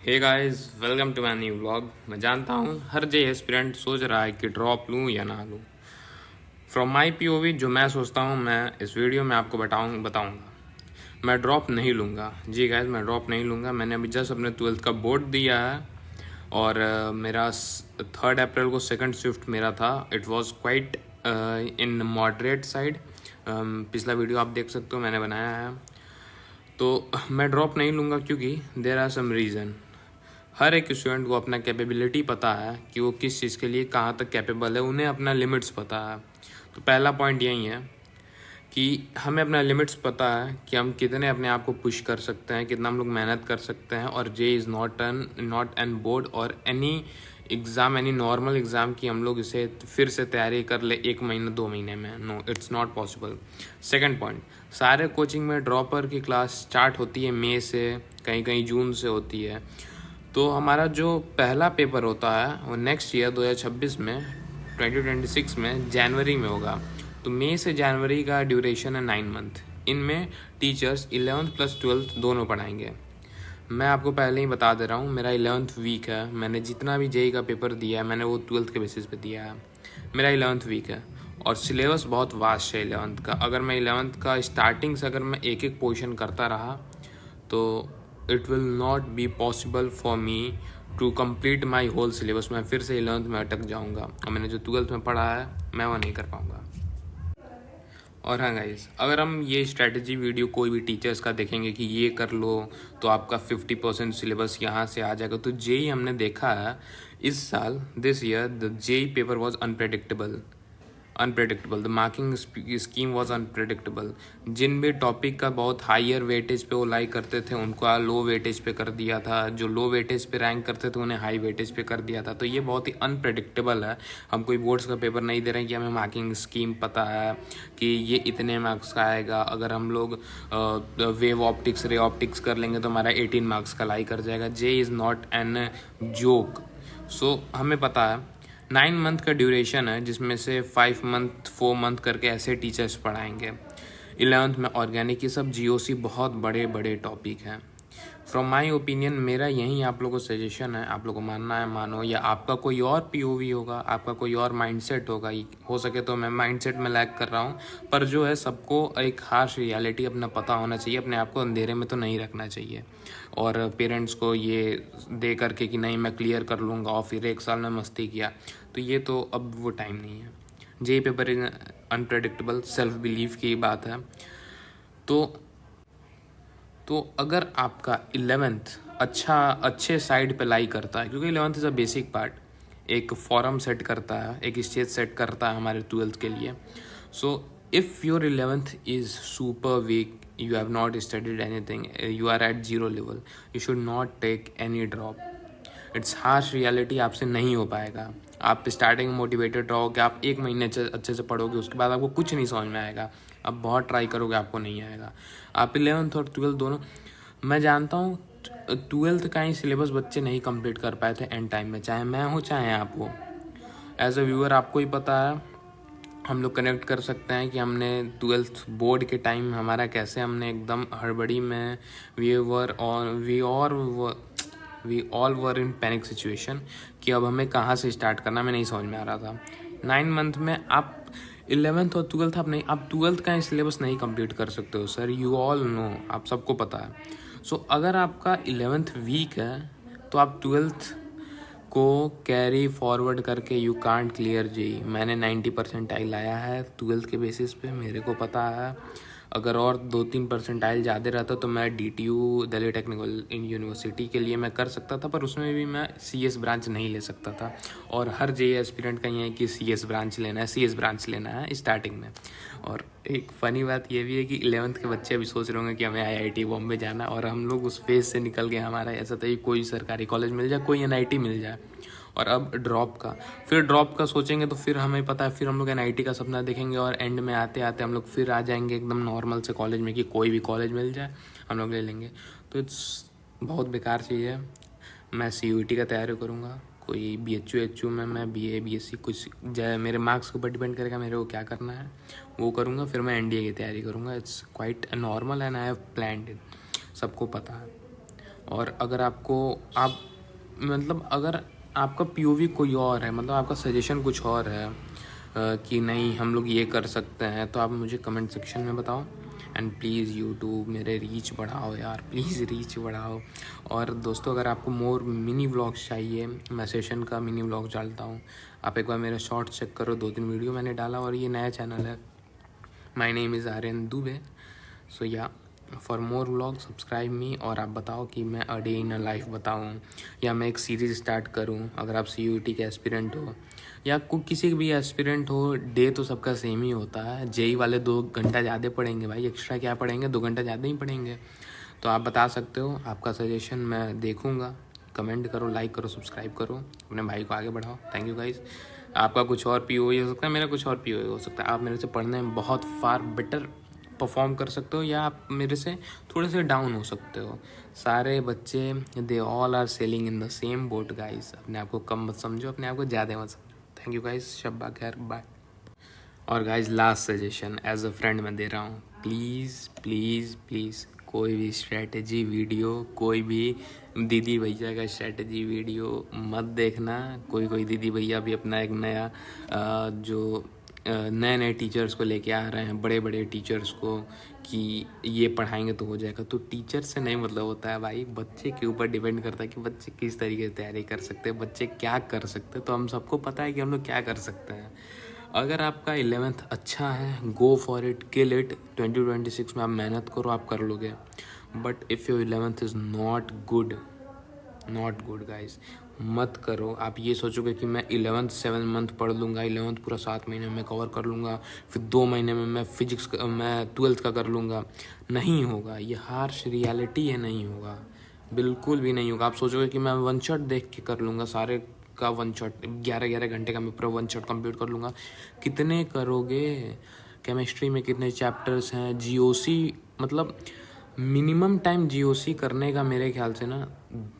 Hey guys, welcome to my new vlog. मैं जानता हूँ हर जे एस्पिरेंट सोच रहा है कि ड्रॉप लूँ या ना लूँ। फ्रॉम माई पीओवी जो मैं सोचता हूँ, मैं इस वीडियो में आपको बताऊँगा। मैं ड्रॉप नहीं लूँगा। जी गाइस, मैं ड्रॉप नहीं लूँगा। मैंने अभी जस्ट अपने 12th का बोर्ड दिया है और मेरा 3 अप्रैल को सेकंड शिफ्ट मेरा था। It was quite in moderate side. पिछला वीडियो आप देख सकते हो, मैंने बनाया है। तो मैं ड्रॉप नहीं लूँगा क्योंकि देर आर सम रीज़न। हर एक स्टूडेंट को अपना कैपेबिलिटी पता है कि वो किस चीज़ के लिए कहाँ तक कैपेबल है, उन्हें अपना लिमिट्स पता है। तो पहला पॉइंट यही है कि हमें अपना लिमिट्स पता है कि हम कितने अपने आप को पुश कर सकते हैं, कितना हम लोग मेहनत कर सकते हैं। और जे इज़ नॉट एन बोर्ड और any exam, any normal exam की हम लोग इसे फिर से तैयारी कर ले 1 महीने 2 महीने में। No, it's not possible. Second point, सारे कोचिंग में ड्रॉपर की क्लास स्टार्ट होती है मई से, कहीं कहीं जून से होती है। तो हमारा जो पहला पेपर होता है वो नेक्स्ट ईयर 2026 में 2026 में जनवरी में होगा। तो मई से जनवरी का ड्यूरेशन है 9 मंथ। इनमें टीचर्स 11th प्लस 12th दोनों पढ़ाएंगे। मैं आपको पहले ही बता दे रहा हूँ, मेरा 11th वीक है। मैंने जितना भी जेई का पेपर दिया है मैंने वो 12th के बेसिस पे दिया है। मेरा 11th वीक है और सिलेबस बहुत वास्ट है 11th का। अगर मैं 11th का स्टार्टिंग से अगर मैं एक एक पोर्शन करता रहा तो it will not be possible for me to complete my whole syllabus. मैं फिर से 11th में अटक जाऊँगा और मैंने जो 12th में पढ़ा है मैं वो नहीं कर पाऊँगा। और हाँ गाइस, अगर हम ये स्ट्रैटेजी वीडियो कोई भी टीचर्स का देखेंगे कि ये कर लो तो आपका 50% सिलेबस यहाँ से आ जाएगा, तो जेई हमने देखा है इस साल, this year the JEE paper was unpredictable. The marking scheme was unpredictable. जिन भी टॉपिक का बहुत हायर वेटेज पे वो लाइक करते थे उनको लो वेटेज पे कर दिया था, जो लो वेटेज पे रैंक करते थे उन्हें हाई वेटेज पे कर दिया था। तो ये बहुत ही अनप्रेडिक्टेबल है। हम कोई बोर्ड्स का पेपर नहीं दे रहे हैं कि हमें मार्किंग स्कीम पता है कि ये इतने मार्क्स का आएगा। अगर हम लोग वेव ऑप्टिक्स, रे ऑप्टिक्स कर लेंगे तो हमारा 18 मार्क्स का लाई कर जाएगा। जे इज़ नॉट एन जोक। सो हमें पता है 9 मंथ का ड्यूरेशन है, जिसमें से 5 मंथ 4 मंथ करके ऐसे टीचर्स पढ़ाएंगे। 11th में ऑर्गेनिक, ये सब जीओसी बहुत बड़े बड़े टॉपिक हैं। फ्रॉम माई ओपिनियन, मेरा यही आप लोगों को सजेशन है, आप लोगों को मानना है मानो, या आपका कोई और पीओवी होगा, आपका कोई और माइंडसेट होगा। हो सके तो मैं माइंडसेट में लैग कर रहा हूँ, पर जो है सबको एक हार्श रियलिटी अपना पता होना चाहिए। अपने आप को अंधेरे में तो नहीं रखना चाहिए और पेरेंट्स को ये दे करके कि नहीं मैं क्लियर कर लूँगा और फिर 1 साल में मस्ती किया, तो ये तो अब वो टाइम नहीं है। JEE paper is unpredictable, self believe की बात है। तो अगर आपका 11th अच्छे साइड पे लाई करता है, क्योंकि 11th is a basic part, एक फॉरम सेट करता है, एक स्टेज सेट करता है हमारे 12th के लिए। So if your 11th is super weak, you have not studied anything, you are at 0 level, you should not take any drop. It's harsh reality, आपसे नहीं हो पाएगा। आप स्टार्टिंग में मोटिवेटेड रहोगे, आप 1 महीने अच्छे से पढ़ोगे, उसके बाद आपको कुछ नहीं समझ में आएगा। आप बहुत ट्राई करोगे, आपको नहीं आएगा। आप 11th और 12th दोनों, मैं जानता हूँ 12th का ही सिलेबस बच्चे नहीं कंप्लीट कर पाए थे एंड टाइम में, चाहे मैं हूँ चाहे आप हो। एज अ व्यूअर आपको ही पता है, हम लोग कनेक्ट कर सकते हैं कि हमने 12th बोर्ड के टाइम हमारा कैसे हमने एकदम हड़बड़ी में we all were in panic situation कि अब हमें कहाँ से स्टार्ट करना, हमें नहीं समझ में आ रहा था। 9 मंथ में आप 11th और 12th आप 12th का सिलेबस नहीं कंप्लीट कर सकते हो सर, यू ऑल नो, आप सबको पता है। सो अगर आपका 11th वीक है तो आप 12th को कैरी फॉरवर्ड करके यू कांट क्लियर जी। मैंने 90% लाया है 12th के बेसिस पे, मेरे को पता है। अगर और 2-3% ज़्यादा रहता तो मैं DTU दिल्ली टेक्निकल यूनिवर्सिटी के लिए मैं कर सकता था, पर उसमें भी मैं CS ब्रांच नहीं ले सकता था। और हर जे एस्पिरेंट का ये है कि CS ब्रांच लेना है स्टार्टिंग में। और एक फ़नी बात ये भी है कि 11th के बच्चे अभी सोच रहे होंगे कि हमें IIT बॉम्बे जाना, और हम लोग उस फेज से निकल गए। हमारा ऐसा था कि कोई सरकारी कॉलेज मिल जाए, कोई NIT मिल जाए। और अब ड्रॉप का सोचेंगे तो फिर हमें पता है, फिर हम लोग NIT का सपना देखेंगे और एंड में आते आते हम लोग फिर आ जाएंगे एकदम नॉर्मल से कॉलेज में कि कोई भी कॉलेज मिल जाए हम लोग ले लेंगे। तो इट्स बहुत बेकार चीज़ है। मैं CUET का तैयारी करूँगा, कोई BHU में मैं BA BSc कुछ जाए, मेरे मार्क्स के ऊपर डिपेंड करेगा मेरे को क्या करना है, वो करूँगा। फिर मैं NDA की तैयारी करूँगा। It's quite normal and I have planned it, सबको पता है। और अगर आपको आप मतलब अगर आपका पीओवी कोई और है, मतलब आपका सजेशन कुछ और है कि नहीं हम लोग ये कर सकते हैं, तो आप मुझे कमेंट सेक्शन में बताओ। एंड प्लीज़ यूट्यूब मेरे रीच बढ़ाओ यार, प्लीज़ रीच बढ़ाओ। और दोस्तों अगर आपको मोर मिनी व्लॉग्स चाहिए, मैं सेशन का मिनी व्लॉग डालता हूँ, आप एक बार मेरे शॉर्ट चेक करो, 2-3 वीडियो मैंने डाला। और ये नया चैनल है, my name is Aryan Dubey. So yeah for more vlog subscribe me. और आप बताओ कि मैं a day in a life बताऊँ या मैं एक सीरीज़ स्टार्ट करूँ। अगर आप CUET के एस्पिरेंट हो या किसी भी एस्पिरेंट हो, डे तो सबका सेम ही होता है। जेई वाले 2 घंटा ज़्यादा पढ़ेंगे भाई, एक्स्ट्रा क्या पढ़ेंगे, 2 घंटा ज़्यादा ही पढ़ेंगे। तो आप बता सकते हो, आपका सजेशन मैं देखूँगा। कमेंट करो, लाइक करो, सब्सक्राइब करो, अपने भाई को आगे बढ़ाओ। Thank you guys. आपका कुछ और POV हो सकता है, मेरा कुछ और POV हो सकता है। आप मेरे से पढ़ने में बहुत फार बेटर परफॉर्म कर सकते हो या आप मेरे से थोड़े से डाउन हो सकते हो। सारे बच्चे they all are sailing in the same boat guys. अपने आप को कम मत समझो, अपने आप को ज़्यादा मत समझो। थैंक यू गाइस, शब्बा खैर, बाय। और guys last suggestion as a friend मैं दे रहा हूँ, प्लीज़ प्लीज़ प्लीज़ कोई भी स्ट्रेटजी वीडियो, कोई भी दीदी भैया का स्ट्रेटजी वीडियो मत देखना। कोई दीदी भैया भी अपना एक नया जो नए नए टीचर्स को लेके आ रहे हैं, बड़े बड़े टीचर्स को, कि ये पढ़ाएंगे तो हो जाएगा। तो टीचर से नहीं मतलब होता है भाई, बच्चे के ऊपर डिपेंड करता है कि बच्चे किस तरीके से तैयारी कर सकते हैं, बच्चे क्या कर सकते हैं। तो हम सबको पता है कि हम लोग क्या कर सकते हैं। अगर आपका 11th अच्छा है, go for it, kill it. 2026 में आप मेहनत करो, आप कर लोगे। But if your 11th is not good guys, मत करो। आप ये सोचोगे कि मैं 11th 7 मंथ पढ़ लूँगा, 11th पूरा 7 महीने में कवर कर लूँगा, फिर 2 महीने में मैं मैं 12th का कर लूँगा। नहीं होगा, ये हार्श रियलिटी है, नहीं होगा, बिल्कुल भी नहीं होगा। आप सोचोगे कि मैं वन शॉट देख के कर लूँगा, सारे का वन शॉट 11 घंटे का मैं पूरा वन शॉट कंप्लीट कर लूँगा। कितने करोगे? केमिस्ट्री में कितने चैप्टर्स हैं? GOC मतलब मिनिमम टाइम GOC करने का मेरे ख्याल से ना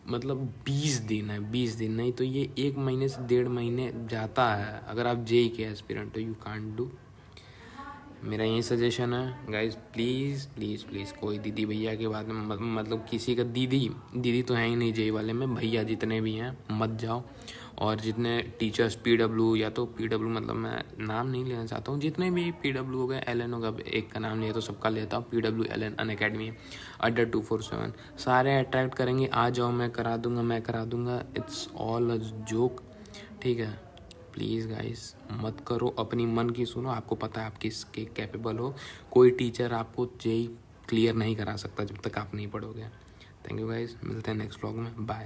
मतलब 20 दिन है, 20 दिन नहीं तो ये 1 महीने से 1.5 महीने जाता है। अगर आप जेई के एस्पिरेंट हो, यू कांट डू। मेरा यही सजेशन है गाइज, प्लीज़ प्लीज़ प्लीज़ कोई दीदी भैया के बाद में मतलब किसी का दीदी तो है ही नहीं जेई वाले में, भैया जितने भी हैं मत जाओ। और जितने टीचर्स PW या तो PW मतलब मैं नाम नहीं लेना चाहता हूँ, जितने भी PW हो गए, LN हो गया, एक का नाम लिया तो सबका लेता हूँ, PW LN अनअकैडमी अड्डा 247 सारे अट्रैक्ट करेंगे। आ जाओ, मैं करा दूंगा। इट्स ऑल अ जोक, ठीक है। प्लीज़ गाइस मत करो, अपनी मन की सुनो। आपको पता है आप किसके कैपेबल हो। कोई टीचर आपको जेई क्लियर नहीं करा सकता जब तक आप नहीं पढ़ोगे। थैंक यू गाइस, मिलते हैं नेक्स्ट व्लॉग में, बाय।